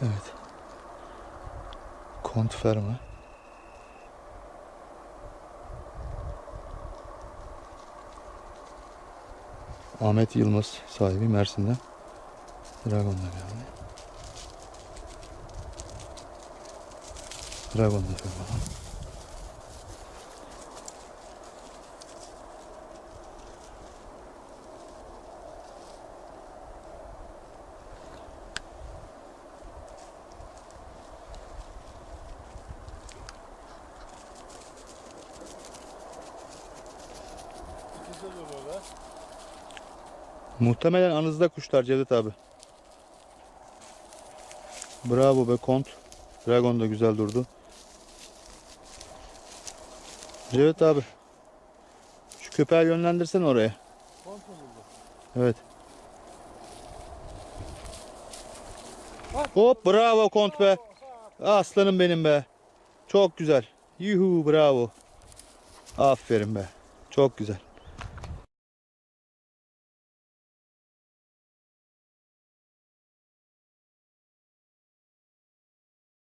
Evet. Kont Ferma. Ahmet Yılmaz sahibi, Mersin'den. Dragon'da geldi. Dragon'da Ferma. Muhtemelen anızda kuşlar Cevdet abi. Bravo be Kont. Dragon da güzel durdu. Cevdet abi. Şu köpeği yönlendirsen oraya. Kont mu buldu? Evet. Hop bravo Kont be. Aslanım benim be. Çok güzel. Yuhu bravo. Aferin be. Çok güzel.